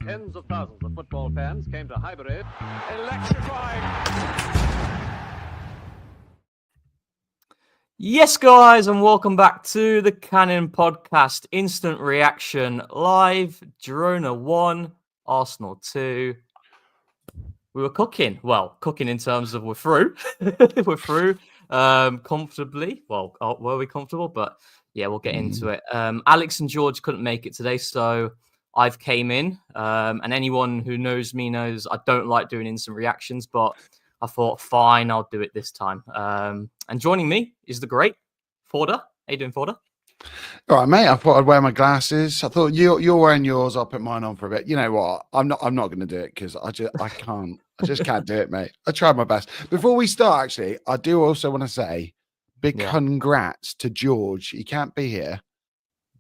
Tens of thousands of football fans came to Highbury. Electrifying. Yes, guys, and welcome back to the Cannon Podcast. Instant reaction live. Girona 1, Arsenal 2. We were cooking. Well, cooking in terms of we're through. We're through comfortably. Well, were we comfortable? But yeah, we'll get into it. Alex and George couldn't make it today, so I've came in. And anyone who knows me knows I don't like doing instant reactions, but I thought, fine, I'll do it this time. And joining me is the great Forder. How you doing, Forder? All right, mate. I thought I'd wear my glasses. I thought you're wearing yours. I'll put mine on for a bit. You know what? I'm not going to do it because I can't. I just can't do it, mate. I tried my best. Before we start, actually, I do also want to say big congrats to George. He can't be here,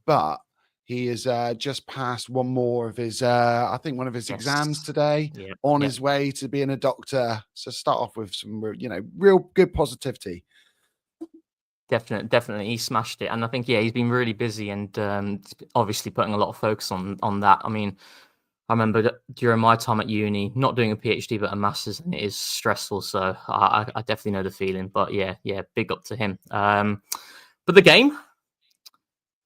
but he is just passed one more of his, I think, one of his exams today. On his way to being a doctor. So start off with some, real good positivity. Definitely, he smashed it, and I think he's been really busy and obviously putting a lot of focus on that. I mean, I remember that during my time at uni, not doing a PhD but a master's, and it is stressful. So I definitely know the feeling. But yeah, big up to him. But the game,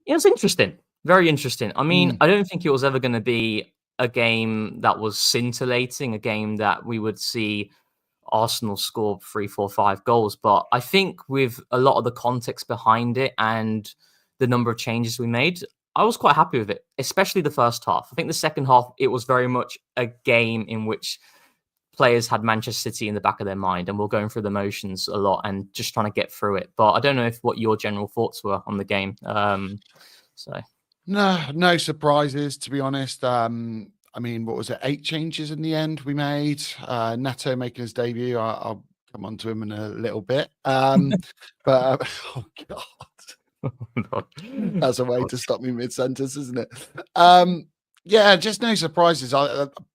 it was interesting, very interesting. I mean, I don't think it was ever going to be a game that was scintillating, a game that we would see Arsenal score 3, 4, 5 goals. But I think with a lot of the context behind it and the number of changes we made, I was quite happy with it, especially the first half. I think the second half, it was very much a game in which players had Manchester City in the back of their mind and were going through the motions a lot and just trying to get through it. But I don't know what your general thoughts were on the game. No surprises, to be honest. I mean, what was it? 8 changes in the end we made. Neto making his debut. I'll come on to him in a little bit. But oh God, that's a way to stop me mid-sentence, isn't it? Just no surprises.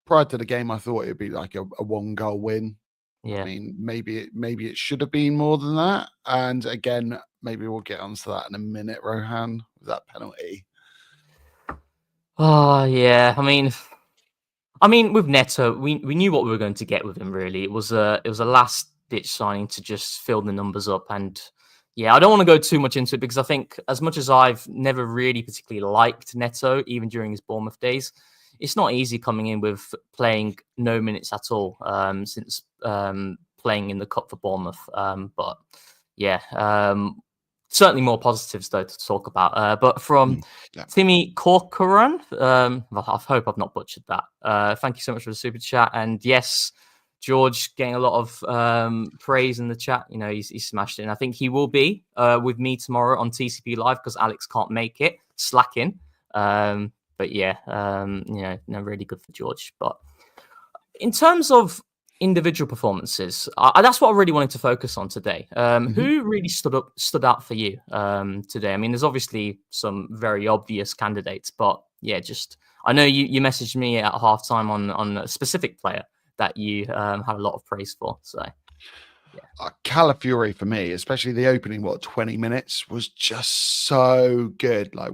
Prior to the game, I thought it'd be like a 1-goal win. Yeah. I mean, maybe it should have been more than that. And again, maybe we'll get onto that in a minute. Rohan, with that penalty. Oh yeah, I mean, with Neto, we knew what we were going to get with him. Really, it was a last ditch signing to just fill the numbers up. And yeah, I don't want to go too much into it because I think as much as I've never really particularly liked Neto, even during his Bournemouth days, it's not easy coming in with playing no minutes at all since playing in the cup for Bournemouth. But yeah. Certainly more positives, though, to talk about. But from Timmy Corcoran, I hope I've not butchered that. Thank you so much for the super chat. And yes, George getting a lot of praise in the chat. You know, he's smashed it. And I think he will be with me tomorrow on TCP Live because Alex can't make it, slacking. But yeah, really good for George. But in terms of individual performances, that's what I really wanted to focus on today. Who really stood out for you today? I mean, there's obviously some very obvious candidates, but yeah, I know you messaged me at halftime on a specific player that you had a lot of praise for. So yeah, Calafiori for me, especially the opening 20 minutes was just so good. Like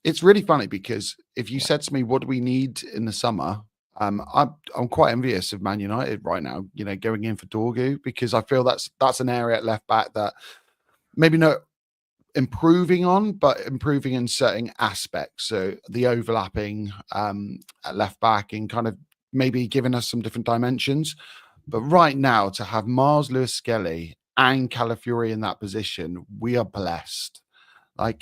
it's really funny because if you said to me, what do we need in the summer? I'm quite envious of Man United right now, going in for Dorgu, because I feel that's an area at left back that maybe not improving on, but improving in certain aspects. So the overlapping at left back and kind of maybe giving us some different dimensions. But right now, to have Miles Lewis-Skelly and Calafiori in that position, we are blessed. I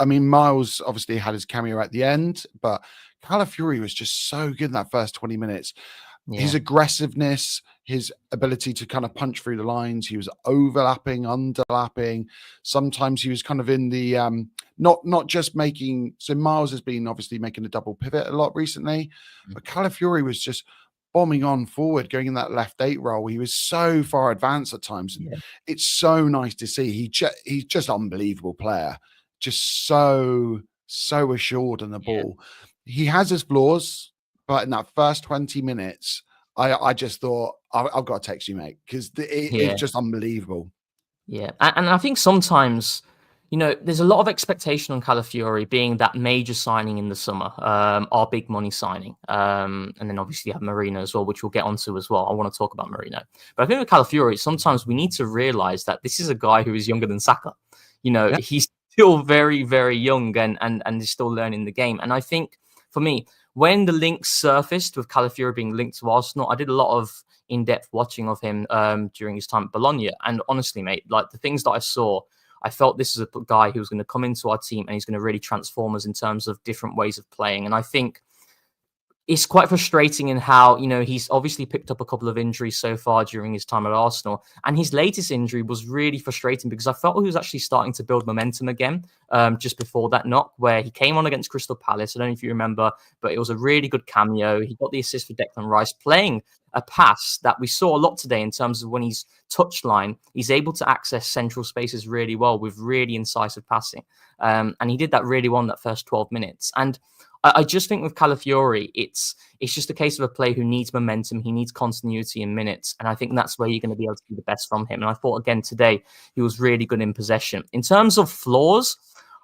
mean, Miles obviously had his cameo at the end, but Calafiori was just so good in that first 20 minutes. Yeah. His aggressiveness, his ability to kind of punch through the lines. He was overlapping, underlapping. Sometimes he was kind of in the not just making. So Miles has been obviously making a double pivot a lot recently, but Calafiori was just bombing on forward, going in that left 8 role. He was so far advanced at times. And it's so nice to see. He's just unbelievable player. Just so assured on the ball. He has his flaws, but in that first 20 minutes, I just thought, I've got to text you, mate, because it's just unbelievable. Yeah. And I think sometimes there's a lot of expectation on Calafiori being that major signing in the summer, our big money signing. And then obviously you have Merino as well, which we'll get onto as well. I want to talk about Merino. But I think with Calafiori, sometimes we need to realize that this is a guy who is younger than Saka. He's still very, very young and is still learning the game. And I think for me, when the links surfaced with Calafiori being linked to Arsenal, I did a lot of in-depth watching of him during his time at Bologna. And honestly, mate, like the things that I saw, I felt this is a guy who was going to come into our team and he's going to really transform us in terms of different ways of playing. And I think it's quite frustrating in how, he's obviously picked up a couple of injuries so far during his time at Arsenal. And his latest injury was really frustrating because I felt he was actually starting to build momentum again just before that knock where he came on against Crystal Palace. I don't know if you remember, but it was a really good cameo. He got the assist for Declan Rice playing a pass that we saw a lot today in terms of when he's touchline, he's able to access central spaces really well with really incisive passing. And he did that really well in that first 12 minutes. And I just think with Calafiori, it's just a case of a player who needs momentum. He needs continuity in minutes. And I think that's where you're going to be able to see the best from him. And I thought, again, today, he was really good in possession. In terms of flaws,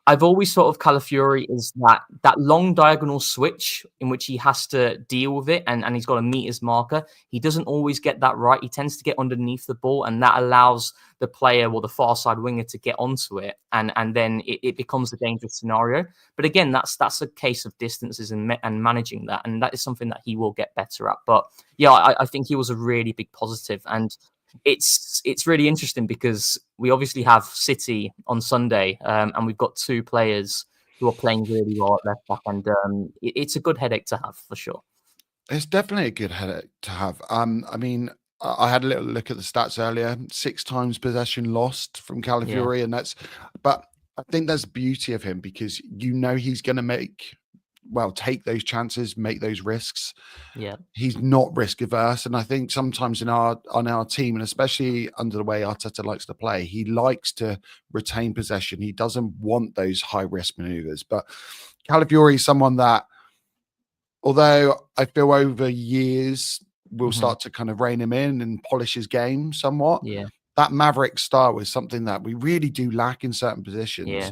I've always thought of Calafiori as that long diagonal switch in which he has to deal with it and he's got to meet his marker. He doesn't always get that right. He tends to get underneath the ball and that allows the player or the far side winger to get onto it and then it becomes a dangerous scenario. But again, that's a case of distances and managing that. And that is something that he will get better at. But yeah, I think he was a really big positive and it's really interesting because we obviously have City on Sunday and we've got two players who are playing really well at left back and it's a good headache to have for sure. It's definitely a good headache to have. I mean, I had a little look at the stats earlier, 6 times possession lost from Calafiori but I think that's the beauty of him because he's going to take those chances, make those risks. Yeah. He's not risk averse. And I think sometimes on our team, and especially under the way Arteta likes to play, he likes to retain possession. He doesn't want those high risk maneuvers. But Calafiori is someone that, although I feel over years will start to kind of rein him in and polish his game somewhat. Yeah. That maverick style is something that we really do lack in certain positions. Yeah.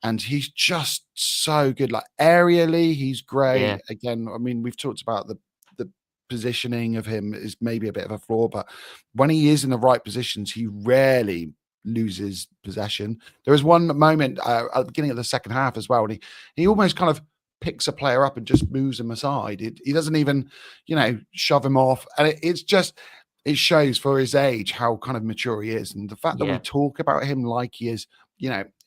And he's just so good. Like aerially, he's great. Yeah. Again, I mean, we've talked about the positioning of him is maybe a bit of a flaw, but when he is in the right positions, he rarely loses possession. There was one moment at the beginning of the second half as well, and he almost kind of picks a player up and just moves him aside. He doesn't even, shove him off. And it shows for his age how kind of mature he is. And the fact that we talk about him like he is,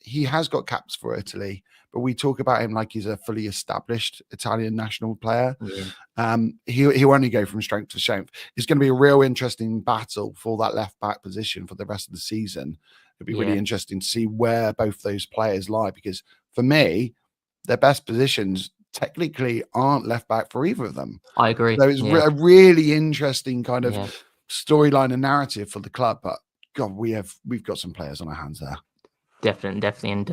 he has got caps for Italy, but we talk about him like he's a fully established Italian national player. Yeah. He'll only go from strength to strength. It's going to be a real interesting battle for that left back position for the rest of the season. It'll be really interesting to see where both those players lie, because for me, their best positions technically aren't left back for either of them. I agree. So it's a really interesting kind of storyline and narrative for the club. But God, we've got some players on our hands there. Definitely. And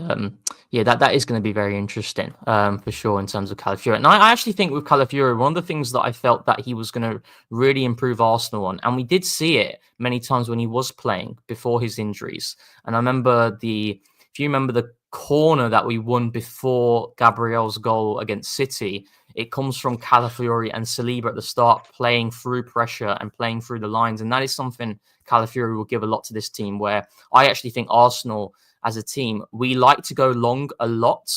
that is going to be very interesting for sure in terms of Calafiori. And I actually think with Calafiori, one of the things that I felt that he was going to really improve Arsenal on, and we did see it many times when he was playing before his injuries. And I remember if you remember the corner that we won before Gabriel's goal against City, it comes from Calafiori and Saliba at the start, playing through pressure and playing through the lines. And that is something Calafiori will give a lot to this team, where I actually think Arsenal as a team, we like to go long a lot,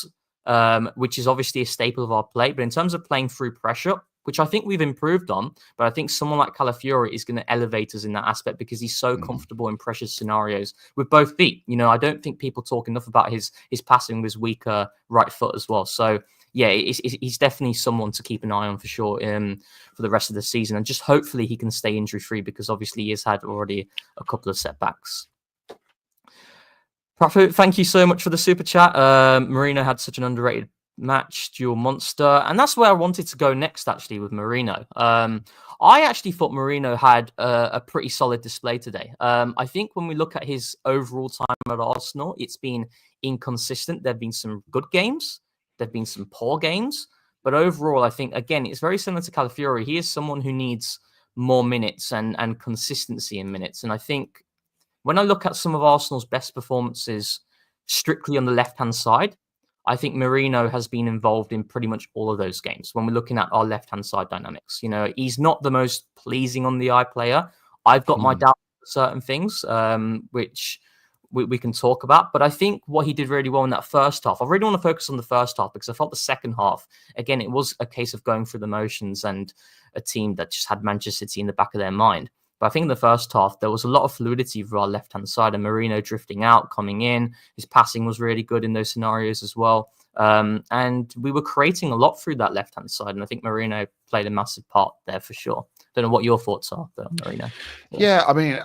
which is obviously a staple of our play. But in terms of playing through pressure, which I think we've improved on, but I think someone like Calafiori is going to elevate us in that aspect because he's so comfortable in pressure scenarios with both feet. I don't think people talk enough about his passing with his weaker right foot as well. So yeah, he's definitely someone to keep an eye on for sure for the rest of the season. And just hopefully he can stay injury free, because obviously he has had already a couple of setbacks. Pratt, thank you so much for the super chat. Merino had such an underrated match, dual monster, and that's where I wanted to go next, actually, with Merino. I actually thought Merino had a pretty solid display today. I think when we look at his overall time at Arsenal, it's been inconsistent. There have been some good games, there have been some poor games, but overall, I think, again, it's very similar to Calafiori. He is someone who needs more minutes and consistency in minutes, and I think when I look at some of Arsenal's best performances strictly on the left-hand side, I think Merino has been involved in pretty much all of those games when we're looking at our left-hand side dynamics. You know, he's not the most pleasing on the eye player. I've got my doubts for certain things, which we can talk about. But I think what he did really well in that first half, I really want to focus on the first half because I felt the second half, again, it was a case of going through the motions and a team that just had Manchester City in the back of their mind. But I think in the first half, there was a lot of fluidity for our left-hand side and Merino drifting out, coming in. His passing was really good in those scenarios as well. And we were creating a lot through that left-hand side. And I think Merino played a massive part there for sure. Don't know what your thoughts are, though, Merino. Yeah, I mean,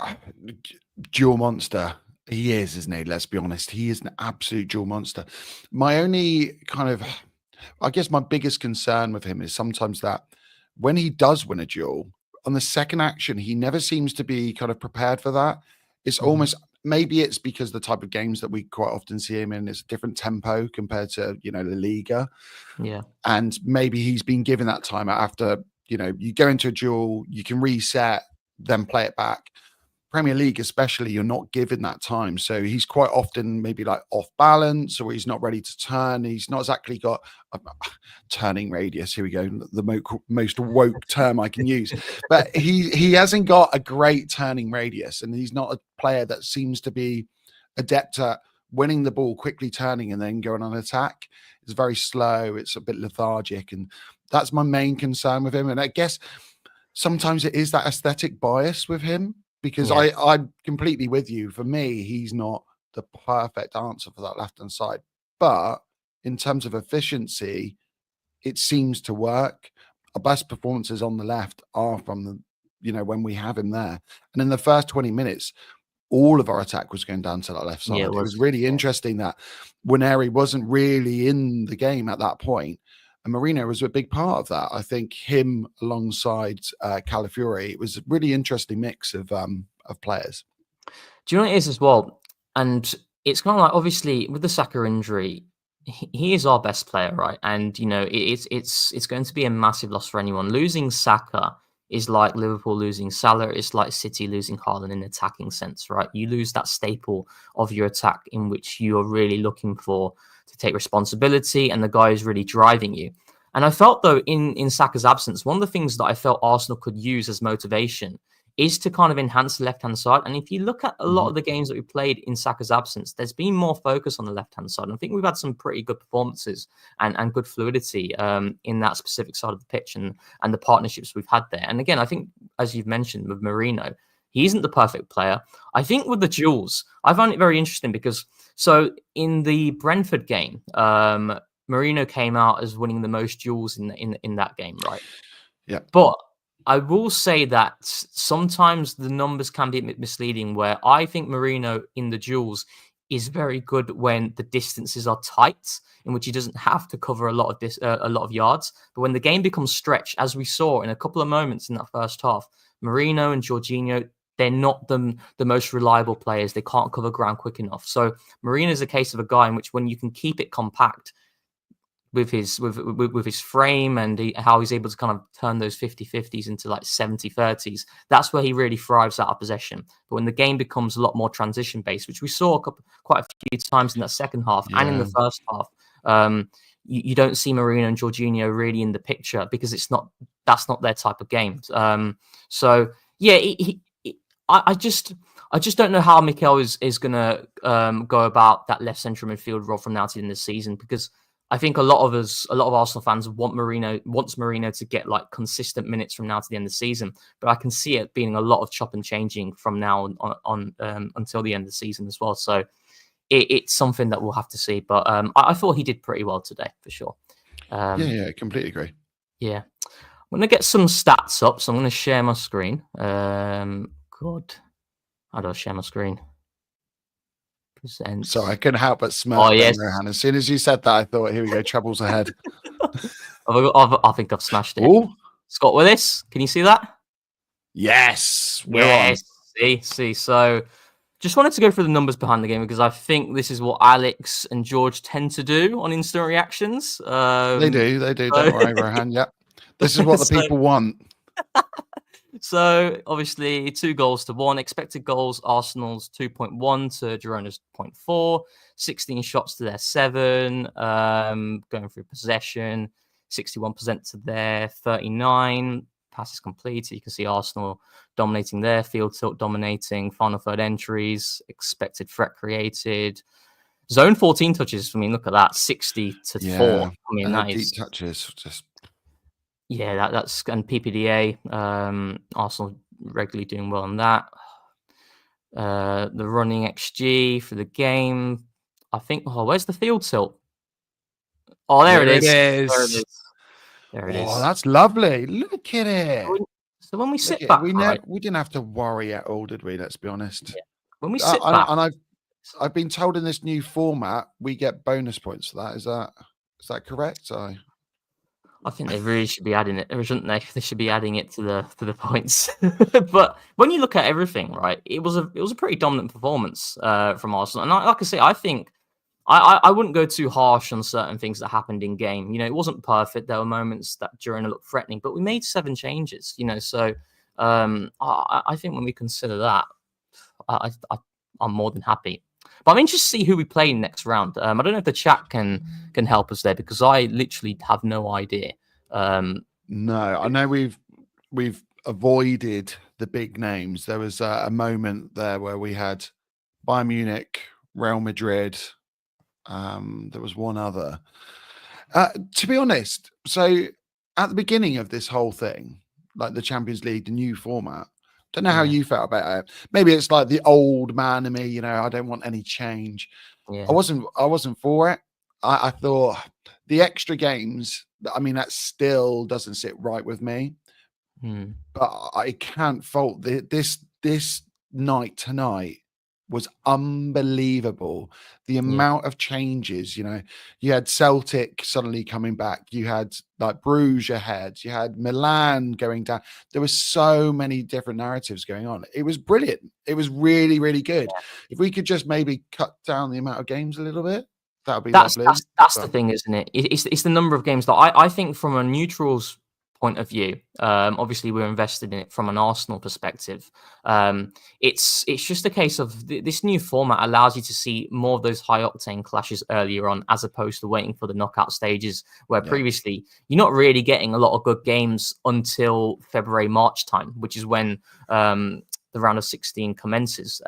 dual monster. He is, isn't he? Let's be honest. He is an absolute dual monster. My only kind of, I guess my biggest concern with him is sometimes that when he does win a duel, on the second action, he never seems to be kind of prepared for that. It's almost, maybe it's because the type of games that we quite often see him in is a different tempo compared to, you know, La Liga. Yeah. And maybe he's been given that time after, you know, you go into a duel, you can reset, then play it back. Premier League, especially, you're not given that time. So he's quite often maybe like off balance or he's not ready to turn. He's not exactly got a turning radius. Here we go. The most woke term I can use. But he hasn't got a great turning radius. And he's not a player that seems to be adept at winning the ball, quickly turning and then going on attack. It's very slow. It's a bit lethargic. And that's my main concern with him. And I guess sometimes it is that aesthetic bias with him. Because I'm completely with you. For me, he's not the perfect answer for that left-hand side. But in terms of efficiency, it seems to work. Our best performances on the left are from the, you know, when we have him there. And in the first 20 minutes, all of our attack was going down to that left side. Yeah, it was really interesting that Nwaneri wasn't really in the game at that point. And Merino was a big part of that. I think him alongside Calafiori, it was a really interesting mix of players. Do you know what it is as well? And it's kind of like, obviously, with the Saka injury, he is our best player, right? And, you know, it's going to be a massive loss for anyone. Losing Saka is like Liverpool losing Salah. It's like City losing Haaland in an attacking sense, right? You lose that staple of your attack in which you are really looking for to take responsibility and the guy is really driving you. And I felt, though, in Saka's absence, one of the things that I felt Arsenal could use as motivation is to kind of enhance the left-hand side. And if you look at a lot of the games that we played in Saka's absence, there's been more focus on the left-hand side. And I think we've had some pretty good performances and good fluidity in that specific side of the pitch and the partnerships we've had there. And again, I think, as you've mentioned with Merino, he isn't the perfect player. I think with the duels, I found it very interesting because, so in the Brentford game, Merino came out as winning the most duels in that game, right? Yeah. But I will say that sometimes the numbers can be a bit misleading, where I think Merino in the duels is very good when the distances are tight, in which he doesn't have to cover a lot of yards. But when the game becomes stretched, as we saw in a couple of moments in that first half, Merino and Jorginho, they're not the most reliable players. They can't cover ground quick enough. So Merino is a case of a guy in which, when you can keep it compact with his frame and how he's able to kind of turn those 50-50s into like 70-30s, that's where he really thrives out of possession. But when the game becomes a lot more transition based, which we saw quite a few times in that second half and in the first half, you don't see Merino and Jorginho really in the picture because that's not their type of game. So yeah, I just don't know how Mikel is going to go about that left central midfield role from now to the end of the season, because I think a lot of Arsenal fans wants Merino to get like consistent minutes from now to the end of the season. But I can see it being a lot of chop and changing from now on until the end of the season as well. So it's something that we'll have to see. But I thought he did pretty well today for sure. Yeah, completely agree. Yeah. I'm going to get some stats up. So I'm going to share my screen. God, how do I share my screen? Present. Sorry, I couldn't help but smirk. Yes. Rohan. As soon as you said that, I thought, here we go, troubles ahead. I think I've smashed it. Ooh. Scott Willis, can you see that? Yes. Yes. See. So just wanted to go through the numbers behind the game, because I think this is what Alex and George tend to do on instant reactions. They do. Don't worry, Rohan. Yep. This is what the people want. So obviously 2-1. Expected goals, Arsenal's 2.1 to Girona's 0.4. 16 shots to their 7. Going through possession, 61% to their 39. Passes completed. You can see Arsenal dominating their field tilt, dominating final third entries, expected threat created. Zone 14 touches. I mean, look at that, 60 to 4. I mean, that deep is touches. Just that's and PPDA. Arsenal regularly doing well on that. The running XG for the game, I think. Oh, where's the field tilt? Oh, there it is. There it is. Oh, that's lovely. Look at it. So when we sit back, we right, didn't have to worry at all, did we? Let's be honest. yeah. When we sit back, and I've been told in this new format we get bonus points for that. Is that correct? I think they really should be adding it, shouldn't they? They should be adding it to the points. But when you look at everything, right, it was a pretty dominant performance from Arsenal. And like I say, I think I wouldn't go too harsh on certain things that happened in game. You know, it wasn't perfect. There were moments that Girona looked threatening, but we made 7 changes. You know, so I think when we consider that, I'm more than happy. But I'm interested to see who we play next round. I don't know if the chat can help us there, because I literally have no idea. No, I know we've avoided the big names. There was a moment there where we had Bayern Munich, Real Madrid. There was one other. To be honest, so at the beginning of this whole thing, like the Champions League, the new format, don't know how you felt about it. Maybe it's like the old man in me, you know, I don't want any change. Yeah. I wasn't for it. I thought the extra games, I mean, that still doesn't sit right with me. But I can't fault this night tonight was unbelievable. The amount of changes, you know, you had Celtic suddenly coming back, you had like Bruges ahead, you had Milan going down. There were so many different narratives going on. It was brilliant. It was really, really good. If we could just maybe cut down the amount of games a little bit, that would be lovely. That's the thing, isn't it? It's the number of games that I think from a neutral's point of view. Obviously, we're invested in it from an Arsenal perspective. It's just a case of this new format allows you to see more of those high octane clashes earlier on, as opposed to waiting for the knockout stages, where previously you're not really getting a lot of good games until February, March time, which is when the round of 16 commences.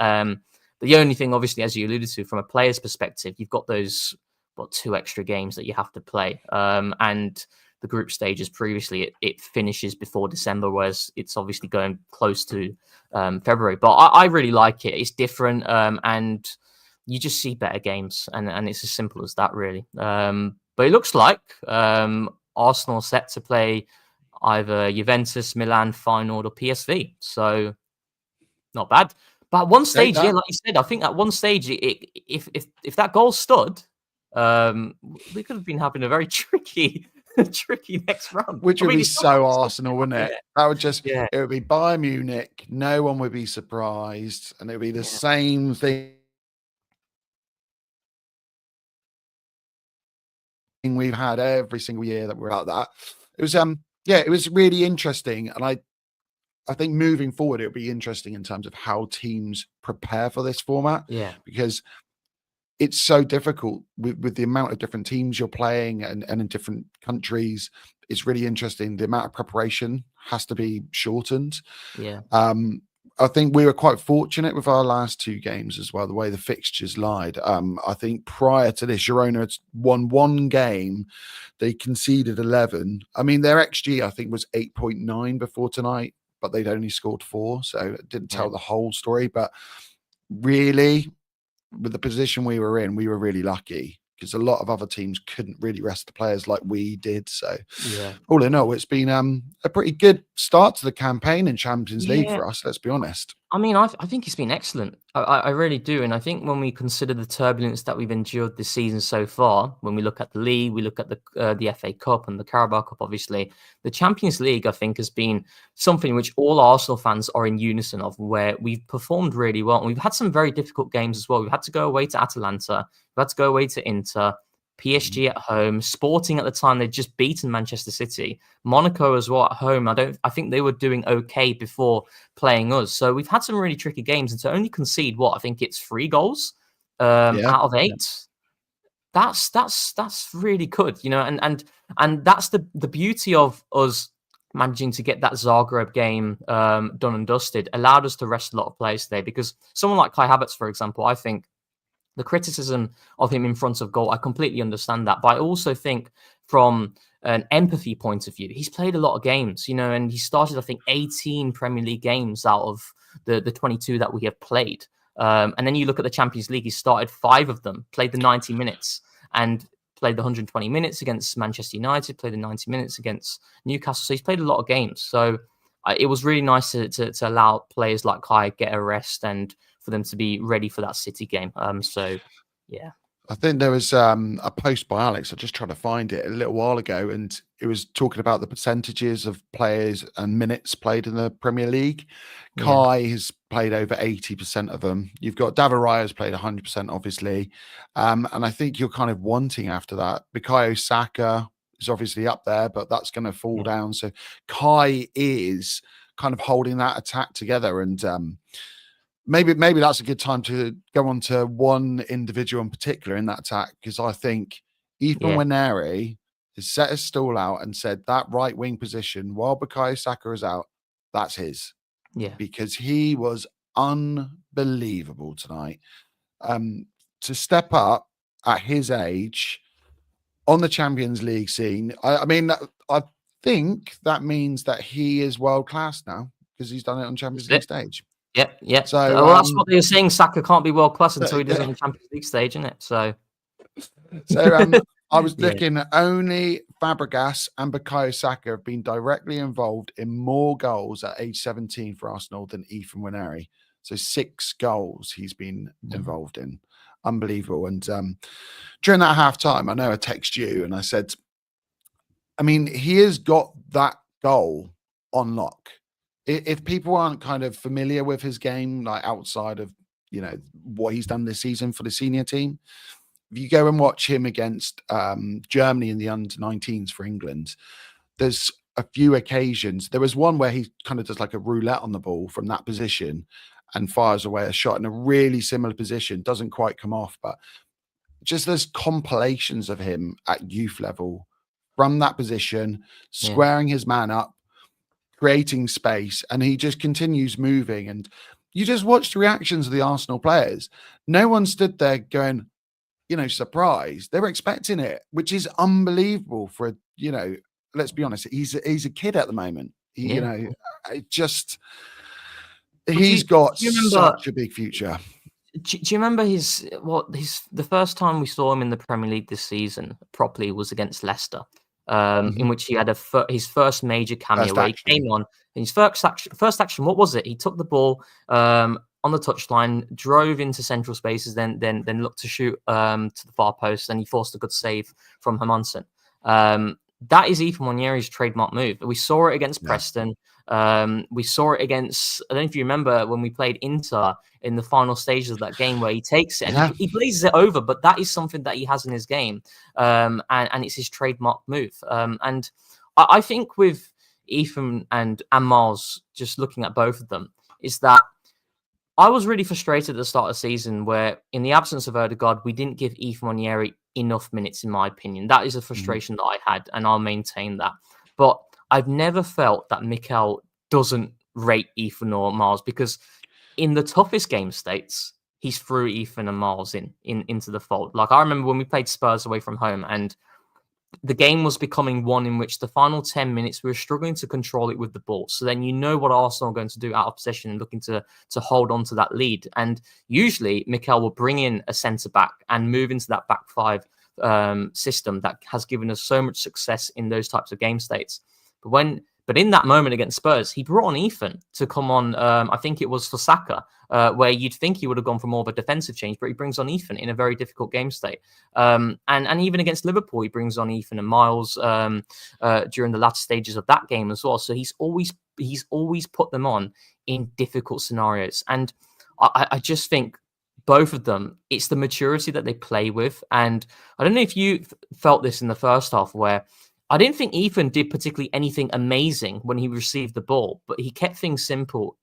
The only thing, obviously, as you alluded to, from a player's perspective, you've got those 2 extra games that you have to play, and the group stages previously, it finishes before December, whereas it's obviously going close to February. But I really like it. It's different, and you just see better games, and it's as simple as that, really. But it looks like Arsenal set to play either Juventus, Milan, Feyenoord, or PSV. So not bad. But at one stage, like you said, I think at one stage, if that goal stood, we could have been having a very tricky next round, which would be so Arsenal, wouldn't it? That would just it would be Bayern Munich. No one would be surprised, and it would be the same thing we've had every single year that we're at that. It was it was really interesting, and I think moving forward it'll be interesting in terms of how teams prepare for this format. Yeah, because it's so difficult with the amount of different teams you're playing and in different countries. It's really interesting. The amount of preparation has to be shortened. Yeah. I think we were quite fortunate with our last 2 games as well, the way the fixtures lied. I think prior to this, Girona had won 1 game. They conceded 11. I mean, their XG, I think, was 8.9 before tonight, but they'd only scored 4. So it didn't tell the whole story. But really, with the position we were in, we were really lucky, because a lot of other teams couldn't really rest the players like we did. So all in all, it's been a pretty good start to the campaign in Champions League for us, let's be honest. I mean, I think it's been excellent. I really do. And I think when we consider the turbulence that we've endured this season so far, when we look at the league, we look at the FA Cup and the Carabao Cup, obviously, the Champions League, I think, has been something which all Arsenal fans are in unison of, where we've performed really well. And we've had some very difficult games as well. We've had to go away to Atalanta. We've had to go away to Inter. PSG at home, Sporting at the time they'd just beaten Manchester City, Monaco as well at home. I think they were doing okay before playing us. So we've had some really tricky games, and to only concede I think it's 3 goals out of 8. Yeah. That's really good, and that's the beauty of us managing to get that Zagreb game done and dusted. Allowed us to rest a lot of players today, because someone like Kai Havertz, for example, I think the criticism of him in front of goal, I completely understand that. But I also think from an empathy point of view, he's played a lot of games, and he started, I think, 18 Premier League games out of the 22 that we have played. And then you look at the Champions League, he started 5 of them, played the 90 minutes and played the 120 minutes against Manchester United, played the 90 minutes against Newcastle. So he's played a lot of games. So it was really nice to allow players like Kai get a rest and for them to be ready for that City game. So, yeah. I think there was a post by Alex. I just tried to find it a little while ago, and it was talking about the percentages of players and minutes played in the Premier League. Yeah. Kai has played over 80% of them. You've got David Raya's played 100%, obviously. And I think you're kind of wanting after that. Bukayo Saka is obviously up there, but that's going to fall down. So Kai is kind of holding that attack together, and maybe that's a good time to go on to one individual in particular in that attack, because I think Ethan Nwaneri has set his stall out and said that right wing position while Bukayo Saka is out, that's his. Yeah, because he was unbelievable tonight. To step up at his age on the Champions League scene, I mean, I think that means that he is world class now, because he's done it on Champions League stage. Yeah. So that's what they were saying. Saka can't be world class until he does it on the Champions League stage, isn't it? So I was looking at only Fabregas and Bukayo Saka have been directly involved in more goals at age 17 for Arsenal than Ethan Nwaneri. So 6 goals he's been involved in. Unbelievable. And during that half time, I know I texted you and I said, I mean, he has got that goal on lock. If people aren't kind of familiar with his game, like outside of, what he's done this season for the senior team, if you go and watch him against Germany in the under-19s for England, there's a few occasions. There was one where he kind of does like a roulette on the ball from that position and fires away a shot in a really similar position. Doesn't quite come off, but just there's compilations of him at youth level from that position, squaring his man up, creating space, and he just continues moving. And you just watch the reactions of the Arsenal players. No one stood there going, surprised. They were expecting it, which is unbelievable for let's be honest, he's a kid at the moment. He's got such a big future. Do you remember the first time we saw him in the Premier League this season properly was against Leicester, in which he had his first major cameo where he came on. And his first action, what was it? He took the ball on the touchline, drove into central spaces, then looked to shoot to the far post, and he forced a good save from Hermansen. That is Ethan Nwaneri's trademark move. We saw it against Preston. We saw it against, I don't know if you remember when we played Inter in the final stages of that game where he takes it and he blazes it over, but that is something that he has in his game. And it's his trademark move. And I think with Ethan and Miles, just looking at both of them, is that I was really frustrated at the start of the season where, in the absence of Odegaard, we didn't give Ethan Nwaneri enough minutes, in my opinion. That is a frustration that I had, and I'll maintain that. But I've never felt that Mikel doesn't rate Ethan or Miles, because in the toughest game states, he's threw Ethan and Miles into the fold. Like, I remember when we played Spurs away from home, and the game was becoming one in which the final 10 minutes we were struggling to control it with the ball. So then what Arsenal are going to do out of possession and looking to hold on to that lead. And usually Mikel will bring in a centre-back and move into that back five system that has given us so much success in those types of game states. But in that moment against Spurs, he brought on Ethan to come on, I think it was for Saka, where you'd think he would have gone for more of a defensive change, but he brings on Ethan in a very difficult game state. And even against Liverpool, he brings on Ethan and Miles during the latter stages of that game as well. So he's always put them on in difficult scenarios. And I just think both of them, it's the maturity that they play with. And I don't know if you felt this in the first half, where I didn't think Ethan did particularly anything amazing when he received the ball, but he kept things simple,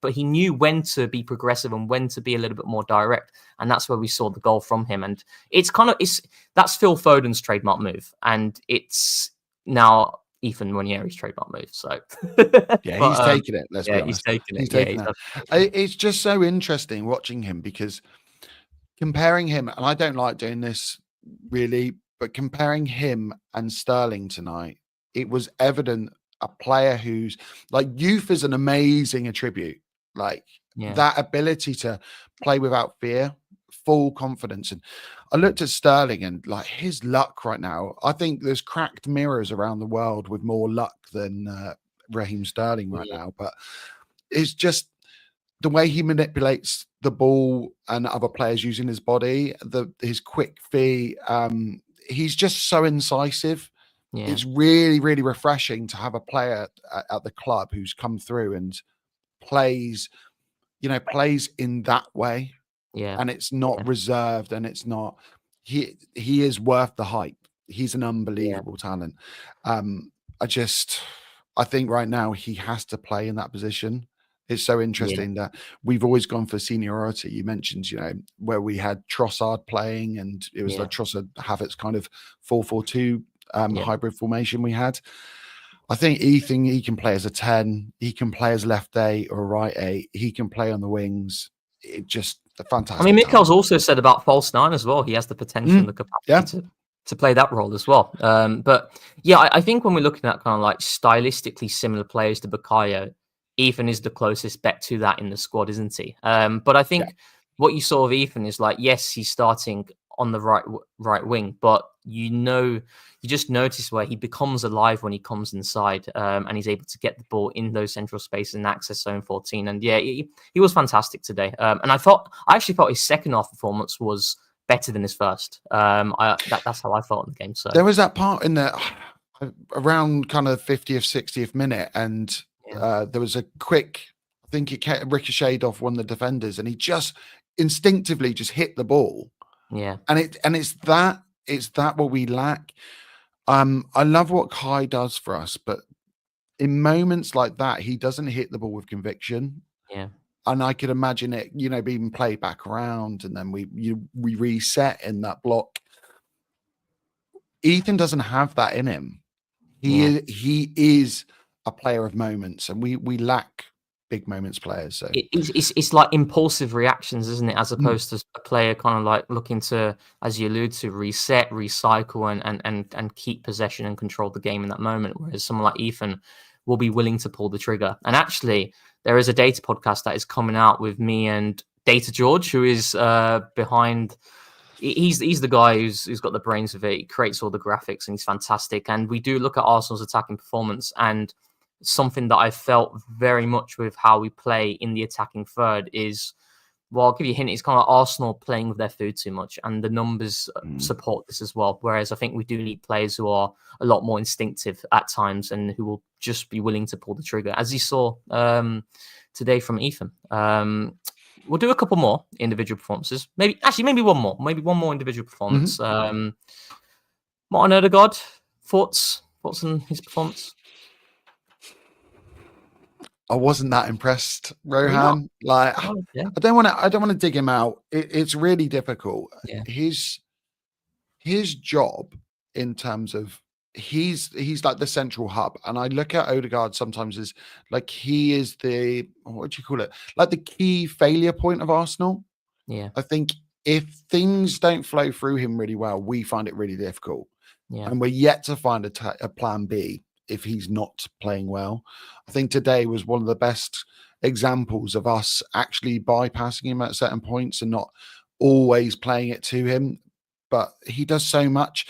but he knew when to be progressive and when to be a little bit more direct, and that's where we saw the goal from him. And that's Phil Foden's trademark move, and it's now Ethan Nwaneri's trademark move. So yeah, but, he's taking it. Let's be honest. he's taking it. He's taking it. It's just so interesting watching him, because comparing him, and I don't like doing this really, but comparing him and Sterling tonight, it was evident a player who's like, youth is an amazing attribute. Like that ability to play without fear, full confidence. And I looked at Sterling and like his luck right now, I think there's cracked mirrors around the world with more luck than Raheem Sterling right now. But it's just the way he manipulates the ball and other players using his body, his quick feet. He's just so incisive. Yeah. It's really, really refreshing to have a player at the club who's come through and plays in that way. Yeah. And it's not reserved, and it's not, he is worth the hype. He's an unbelievable talent. I think right now he has to play in that position. It's so interesting that we've always gone for seniority. You mentioned, where we had Trossard playing, and it was like Trossard Havertz kind of 4-4-2 hybrid formation we had. I think Ethan, he can play as a 10. He can play as left 8 or right 8. He can play on the wings. It just fantastic. I mean, Mikel's also said about false 9 as well. He has the potential and the capacity to play that role as well. But yeah, I think when we're looking at kind of like stylistically similar players to Bukayo, Ethan is the closest bet to that in the squad, isn't he? But I think what you saw of Ethan is like, yes, he's starting on the right wing, but you just notice where he becomes alive when he comes inside, and he's able to get the ball in those central spaces and access zone 14. And yeah, he was fantastic today. And I actually thought his second half performance was better than his first. That's how I felt in the game. So there was that part in the around kind of 50th, 60th minute, and there was a quick, I think it ricocheted off one of the defenders, and he just instinctively just hit the ball. Yeah. And it's that what we lack. I love what Kai does for us, but in moments like that, he doesn't hit the ball with conviction. Yeah. And I could imagine it, being played back around, and then we reset in that block. Ethan doesn't have that in him. He is a player of moments, and we lack big moments players. So it's like impulsive reactions, isn't it? As opposed to a player kind of like looking to, as you allude to, reset, recycle, and keep possession and control the game in that moment. Whereas someone like Ethan will be willing to pull the trigger. And actually, there is a data podcast that is coming out with me and Data George, who is behind. He's the guy who's got the brains of it. He creates all the graphics, and he's fantastic. And we do look at Arsenal's attacking performance, and something that I felt very much with how we play in the attacking third is, well, I'll give you a hint, it's kind of Arsenal playing with their food too much, and the numbers support this as well. Whereas I think we do need players who are a lot more instinctive at times and who will just be willing to pull the trigger, as you saw today from Ethan. We'll do a couple more individual performances. Maybe one more individual performance. Martin Odegaard, thoughts on his performance? I wasn't that impressed, Rohan. Like, I don't want to dig him out. It's really difficult. Yeah. His job in terms of he's like the central hub, and I look at Odegaard sometimes as like he is the, what do you call it? Like the key failure point of Arsenal. Yeah, I think if things don't flow through him really well, we find it really difficult. Yeah, and we're yet to find a plan B if he's not playing well. I think today was one of the best examples of us actually bypassing him at certain points and not always playing it to him. But he does so much.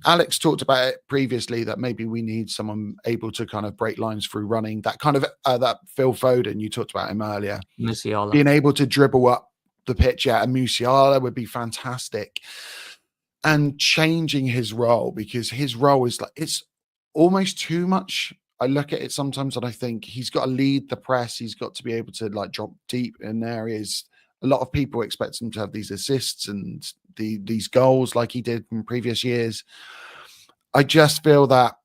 Alex talked about it previously that maybe we need someone able to kind of break lines through running. That kind of that Phil Foden, you talked about him earlier. Musiala. Being able to dribble up the pitch, and Musiala would be fantastic. And changing his role, because his role is like, it's almost too much. I look at it sometimes and I think he's got to lead the press. He's got to be able to like drop deep in areas. A lot of people expect him to have these assists and these goals like he did in previous years. I just feel that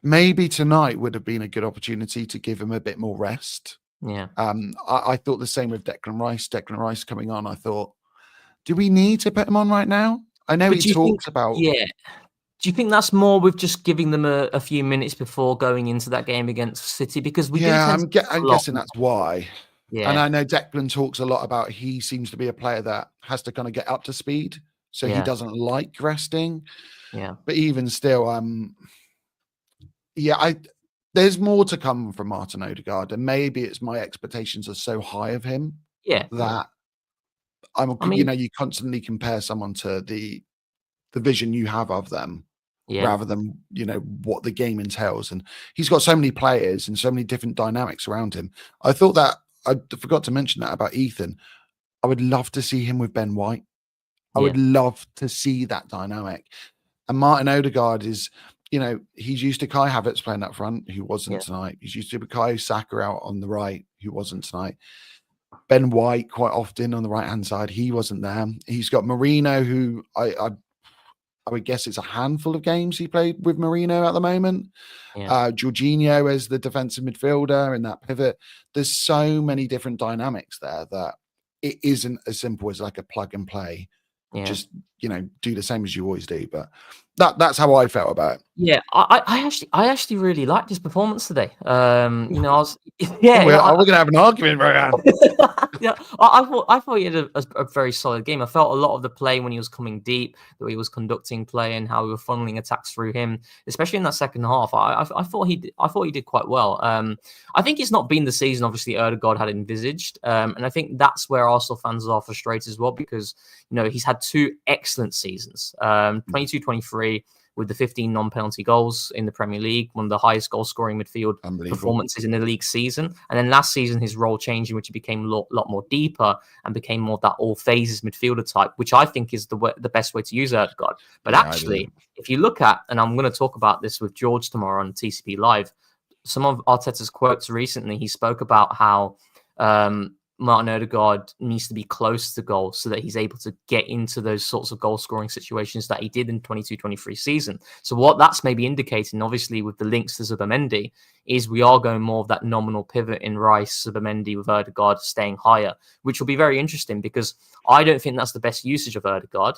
maybe tonight would have been a good opportunity to give him a bit more rest. Yeah. I thought the same with Declan Rice. Declan Rice coming on, I thought, do we need to put him on right now? I know he talks about... Yeah. Do you think that's more with just giving them a few minutes before going into that game against City? Because we I'm guessing that's why. Yeah. And I know Declan talks a lot about he seems to be a player that has to kind of get up to speed. So he doesn't like resting. Yeah. But even still, there's more to come from Martin Odegaard. And maybe it's my expectations are so high of him that you constantly compare someone to the vision you have of them rather than, what the game entails. And he's got so many players and so many different dynamics around him. I thought that I forgot to mention that about Ethan. I would love to see him with Ben White. I would love to see that dynamic. And Martin Odegaard is, he's used to Kai Havertz playing up front, who wasn't tonight. He's used to Bukayo Saka out on the right, who wasn't tonight. Ben White quite often on the right-hand side, he wasn't there. He's got Merino, who I would guess it's a handful of games he played with Merino at the moment. Jorginho as the defensive midfielder and that pivot. There's so many different dynamics there that it isn't as simple as like a plug and play. Just, do the same as you always do. But that's how I felt about it. Yeah, I actually really liked his performance today. I was we're gonna have an argument, Ryan. I thought he had a very solid game. I felt a lot of the play when he was coming deep, the way he was conducting play, and how we were funneling attacks through him, especially in that second half. I thought he did quite well. I think it's not been the season, obviously, Odegaard had envisaged, and I think that's where Arsenal fans are frustrated as well because he's had two excellent seasons, 22-23. With the 15 non-penalty goals in the Premier League, one of the highest goal-scoring midfield performances in the league season. And then last season, his role changed, in which he became a lot more deeper and became more that all phases midfielder type, which I think is the best way to use Odegaard. But actually, if you look at, and I'm going to talk about this with George tomorrow on TCP Live, some of Arteta's quotes recently, he spoke about how Martin Odegaard needs to be close to goal so that he's able to get into those sorts of goal-scoring situations that he did in 22-23 season. So what that's maybe indicating, obviously, with the links to Zubimendi, is we are going more of that nominal pivot in Rice, Zubimendi with Odegaard staying higher, which will be very interesting because I don't think that's the best usage of Odegaard,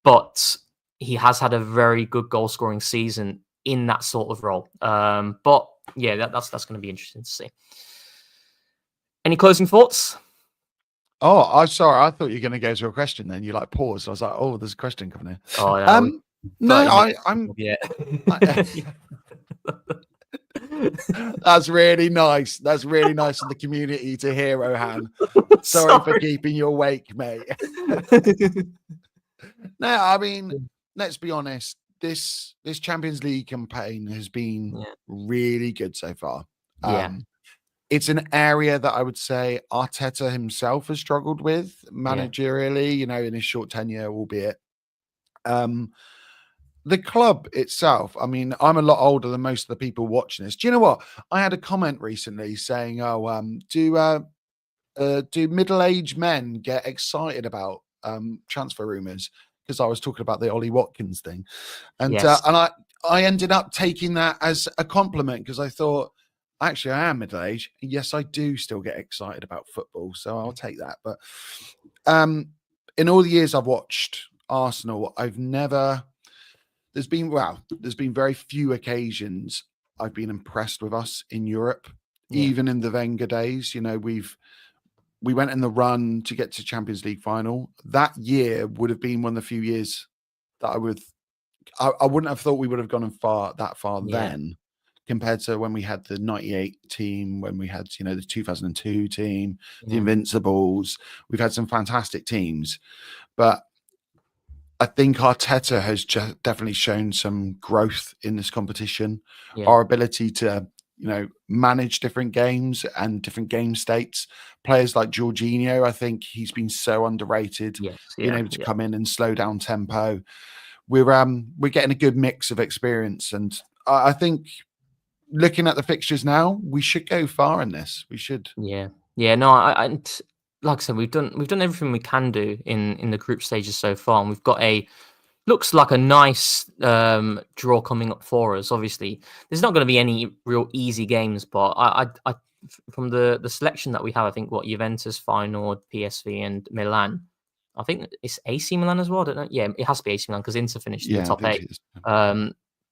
but he has had a very good goal-scoring season in that sort of role. But yeah, that's going to be interesting to see. Any closing thoughts? Oh, I'm sorry. I thought you were going to go to a question. Then you paused. I was like, "Oh, there's a question coming in." Oh, yeah. I'm. Yeah. That's really nice. That's really nice of the community to hear, Rohan. Sorry for keeping you awake, mate. No, I mean, let's be honest. This Champions League campaign has been really good so far. It's an area that I would say Arteta himself has struggled with managerially, in his short tenure, albeit. The club itself, I mean, I'm a lot older than most of the people watching this. Do you know what? I had a comment recently saying, do middle-aged men get excited about transfer rumours? Because I was talking about the Ollie Watkins thing. And I ended up taking that as a compliment because I thought, actually, I am middle-aged. Yes, I do still get excited about football, so I'll take that. But in all the years I've watched Arsenal, there's been very few occasions I've been impressed with us in Europe, even in the Wenger days. We went in the run to get to Champions League final. That year would have been one of the few years that I wouldn't have thought we would have gone that far then. Compared to when we had the 98 team, when we had, the 2002 team, the Invincibles. We've had some fantastic teams. But I think Arteta has just definitely shown some growth in this competition. Our ability to, manage different games and different game states. Players like Jorginho, I think he's been so underrated. Being able to come in and slow down tempo. We're getting a good mix of experience. And I think... looking at the fixtures now, we should go far in this. We should. Yeah. No, like I said, we've done everything we can do in the group stages so far, and we've got looks like a nice draw coming up for us. Obviously, there's not going to be any real easy games, but I from the selection that we have, I think Juventus, Feyenoord, PSV, and Milan. I think it's AC Milan as well. I don't know. Yeah, it has to be AC Milan because Inter finished in the top 8.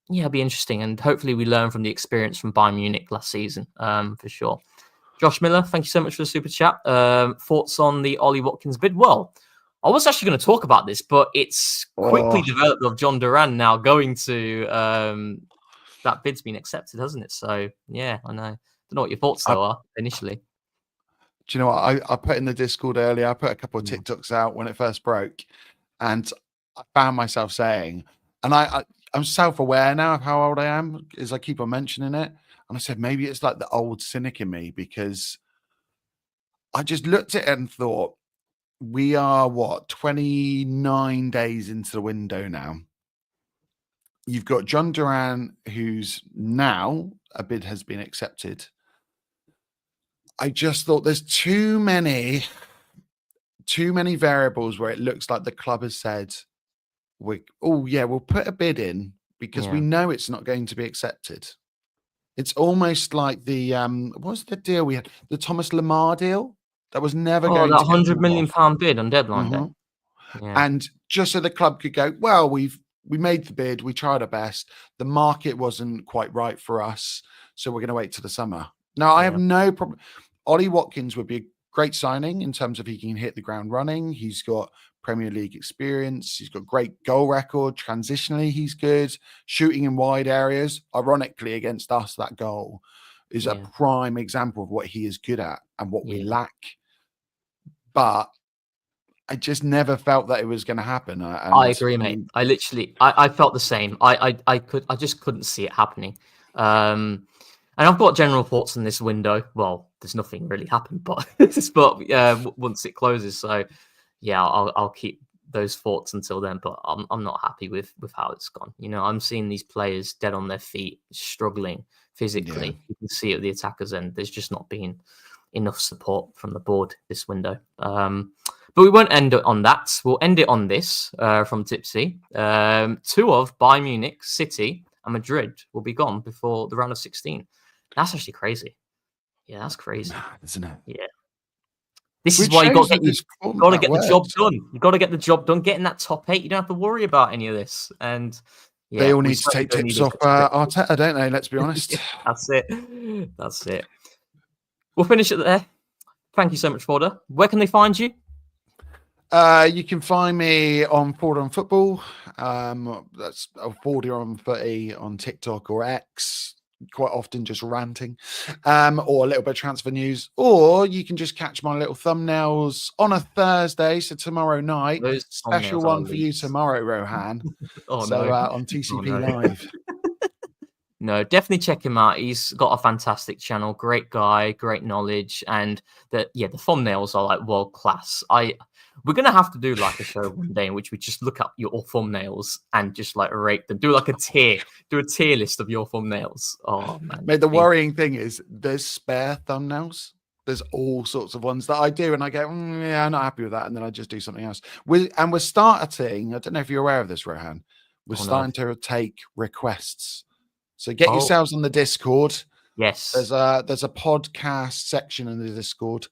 Yeah, it'll be interesting, and hopefully we learn from the experience from Bayern Munich last season, for sure. Josh Miller, thank you so much for the super chat. Thoughts on the Ollie Watkins bid? Well, I was actually going to talk about this, but it's quickly developed of John Duran now going to that bid's been accepted, hasn't it? So yeah, I know. Don't know what your thoughts though are initially. Do you know what I put in the Discord earlier? I put a couple of TikToks out when it first broke, and I found myself saying, and I'm self-aware now of how old I am, as I keep on mentioning it. And I said, maybe it's like the old cynic in me, because I just looked at it and thought, we are 29 days into the window now. You've got John Duran, who's now a bid has been accepted. I just thought there's too many variables where it looks like the club has said, we'll put a bid in because we know it's not going to be accepted. It's almost like the what's the deal we had? The Thomas Lemar deal that was never going that to get £100 million bid on deadline day. Yeah. And just so the club could go, well, we made the bid, we tried our best. The market wasn't quite right for us, so we're going to wait till the summer. Now, I have no problem. Ollie Watkins would be a great signing in terms of he can hit the ground running. He's got Premier League experience. He's got great goal record. Transitionally, he's good. Shooting in wide areas. Ironically, against us, that goal is a prime example of what he is good at and what we lack. But I just never felt that it was going to happen. I agree, mate. I felt the same. I just couldn't see it happening. And I've got general thoughts on this window. Well, there's nothing really happened, but once it closes, so yeah, I'll keep those thoughts until then. But I'm not happy with how it's gone. You know, I'm seeing these players dead on their feet, struggling physically. Yeah. You can see at the attackers' end, there's just not been enough support from the board this window. But we won't end it on that. We'll end it on this from Tipsy. 2 of Bayern Munich, City, and Madrid will be gone before the round of 16. That's actually crazy. Yeah, that's crazy. Isn't it? Yeah. This is why you got to get the job done. You got to get the job done. Get in that top 8. You don't have to worry about any of this. And they all need to take tips off Arteta, don't they? Let's be honest. That's it. That's it. We'll finish it there. Thank you so much, Forder. Where can they find you? You can find me on Forder on Football. That's Forder on Footy on TikTok or X. Quite often just ranting, or a little bit of transfer news. Or you can just catch my little thumbnails on a Thursday. So tomorrow night, special one for you tomorrow, Rohan. On TCP Live. No, definitely check him out. He's got a fantastic channel, great guy, great knowledge, and the thumbnails are like world class. We're gonna have to do like a show one day in which we just look up your thumbnails and just like rate them. Do a tier list of your thumbnails. Oh man. Mate, the worrying thing is there's spare thumbnails. There's all sorts of ones that I do, and I go, I'm not happy with that, and then I just do something else. We're starting. I don't know if you're aware of this, Rohan. We're starting to take requests. So get yourselves on the Discord. Yes. There's a podcast section in the Discord.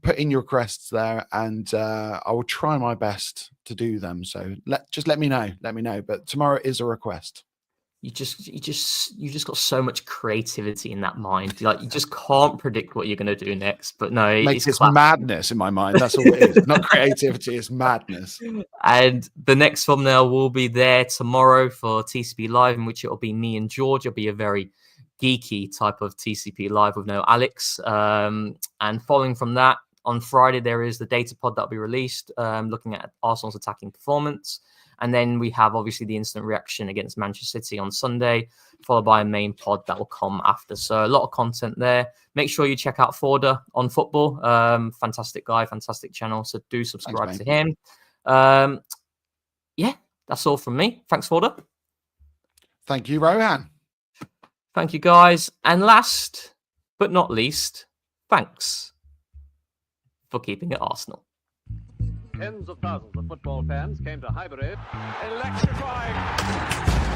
Put in your requests there, and I will try my best to do them. So just let me know. But tomorrow is a request. You just got so much creativity in that mind. Like you just can't predict what you're going to do next. But no, it's madness in my mind. That's all it is. Not creativity, it's madness. And the next thumbnail will be there tomorrow for TCP Live, in which it'll be me and George. It'll be a very geeky type of TCP Live with no Alex. And following from that, on Friday, there is the data pod that will be released, looking at Arsenal's attacking performance. And then we have, obviously, the instant reaction against Manchester City on Sunday, followed by a main pod that will come after. So a lot of content there. Make sure you check out Forder on Football. Fantastic guy, fantastic channel. So do subscribe to him. Yeah, that's all from me. Thanks, Forder. Thank you, Rohan. Thank you, guys. And last but not least, thanks for keeping it Arsenal. Tens of thousands of football fans came to Highbury. Electrifying.